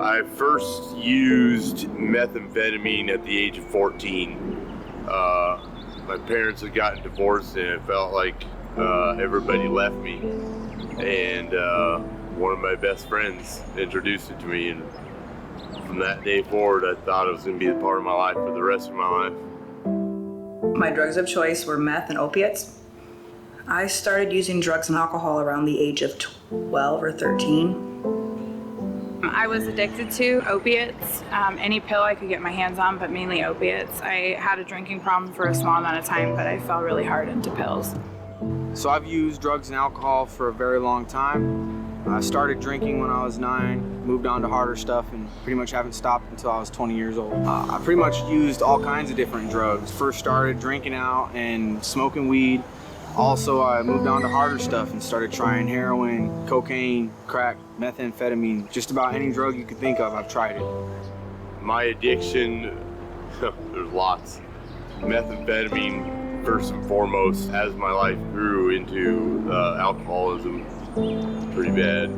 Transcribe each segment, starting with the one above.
I first used methamphetamine at the age of 14. My parents had gotten divorced and it felt like everybody left me. And one of my best friends introduced it to me, and from that day forward I thought it was going to be a part of my life for the rest of my life. My drugs of choice were meth and opiates. I started using drugs and alcohol around the age of 12 or 13. I was addicted to opiates, any pill I could get my hands on, but mainly opiates. I had a drinking problem for a small amount of time, but I fell really hard into pills. So I've used drugs and alcohol for a very long time. I started drinking when I was 9, moved on to harder stuff, and pretty much haven't stopped until I was 20 years old. I pretty much used all kinds of different drugs. First started drinking out and smoking weed. Also, I moved on to harder stuff and started trying heroin, cocaine, crack, methamphetamine, just about any drug you could think of, I've tried it. My addiction, there's lots. Methamphetamine, first and foremost, as my life grew into alcoholism, pretty bad.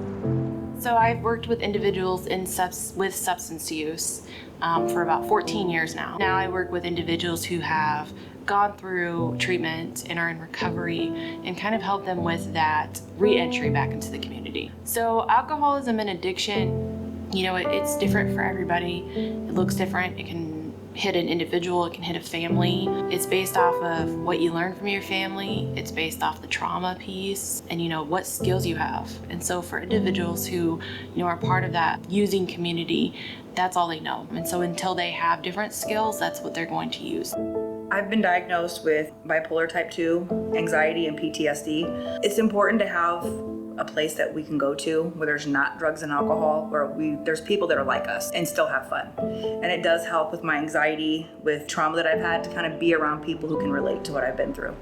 So I've worked with individuals with substance use for about 14 years now. Now I work with individuals who have gone through treatment and are in recovery and kind of help them with that re-entry back into the community. So alcoholism and addiction, you know, it's different for everybody. It looks different. It can hit an individual, it can hit a family. It's based off of what you learn from your family. It's based off the trauma piece and, you know, what skills you have. And so for individuals who, you know, are part of that using community, that's all they know. And so until they have different skills, that's what they're going to use. I've been diagnosed with bipolar type 2, anxiety, and PTSD. It's important to have a place that we can go to where there's not drugs and alcohol, where there's people that are like us and still have fun. And it does help with my anxiety, with trauma that I've had, to kind of be around people who can relate to what I've been through.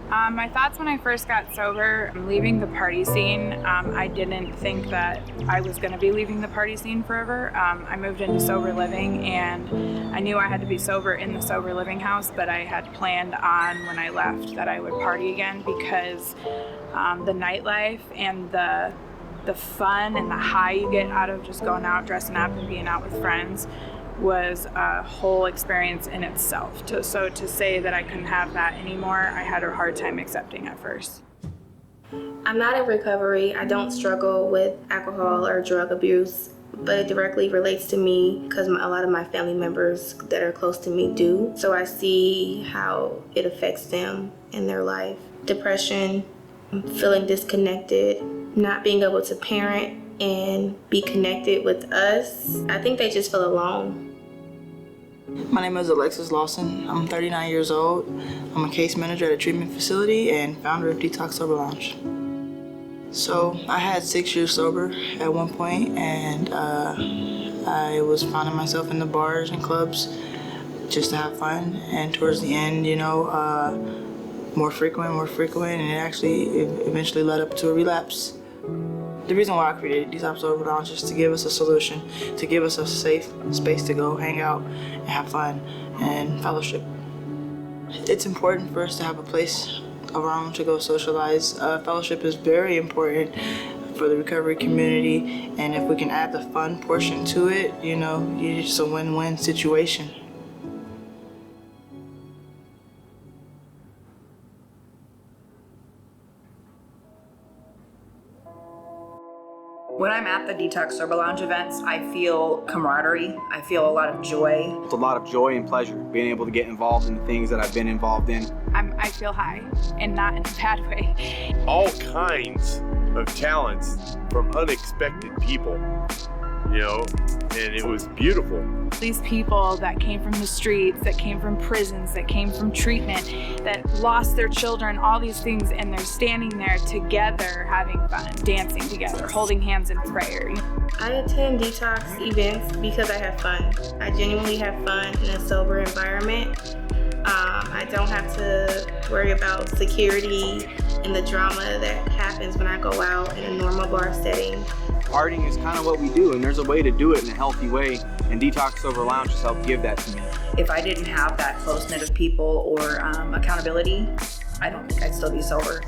My thoughts when I first got sober, leaving the party scene, I didn't think that I was going to be leaving the party scene forever. I moved into sober living and I knew I had to be sober in the sober living house, but I had planned on when I left that I would party again because the nightlife and the fun and the high you get out of just going out, dressing up and being out with friends was a whole experience in itself. So to say that I couldn't have that anymore, I had a hard time accepting at first. I'm not in recovery. I don't struggle with alcohol or drug abuse, but it directly relates to me because a lot of my family members that are close to me do. So I see how it affects them in their life. Depression, feeling disconnected, not being able to parent and be connected with us. I think they just feel alone. My name is Alexis Lawson. I'm 39 years old. I'm a case manager at a treatment facility and founder of Detox Sober Lounge. So I had 6 years sober at one point, and I was finding myself in the bars and clubs just to have fun. And towards the end, you know, more frequent, and it actually eventually led up to a relapse. The reason why I created Detox Sober Lounge is to give us a solution, to give us a safe space to go hang out and have fun and fellowship. It's important for us to have a place around to go socialize. Fellowship is very important for the recovery community, and if we can add the fun portion to it, you know, it's a win-win situation. When I'm at the Detox Sober Lounge events, I feel camaraderie. I feel a lot of joy. It's a lot of joy and pleasure being able to get involved in the things that I've been involved in. I feel high, and not in a bad way. All kinds of talents from unexpected people, you know, and it was beautiful. These people that came from the streets, that came from prisons, that came from treatment, that lost their children, all these things, and they're standing there together having fun, dancing together, holding hands in prayer. I attend detox events because I have fun. I genuinely have fun in a sober environment. I don't have to worry about security and the drama that happens when I go out in a normal bar setting. Partying is kind of what we do, and there's a way to do it in a healthy way, and Detox Sober Lounge has helped give that to me. If I didn't have that close-knit of people or accountability, I don't think I'd still be sober.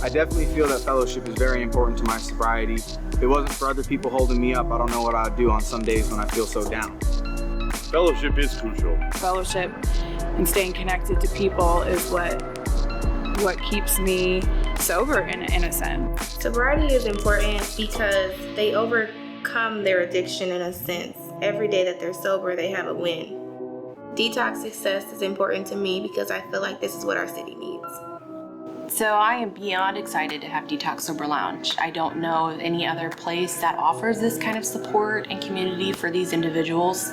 I definitely feel that fellowship is very important to my sobriety. If it wasn't for other people holding me up, I don't know what I'd do on some days when I feel so down. Fellowship is crucial. Fellowship and staying connected to people is what keeps me sober in a sense. Sobriety is important because they overcome their addiction in a sense. Every day that they're sober, they have a win. Detox success is important to me because I feel like this is what our city needs. So I am beyond excited to have Detox Sober Lounge. I don't know of any other place that offers this kind of support and community for these individuals.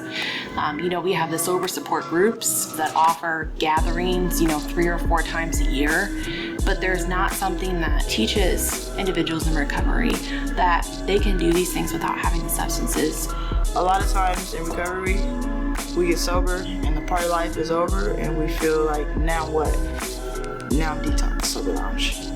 We have the sober support groups that offer gatherings, 3 or 4 times a year, but there's not something that teaches individuals in recovery that they can do these things without having the substances. A lot of times in recovery, we get sober and the party life is over and we feel like, now what? Now Detox Sober Lounge.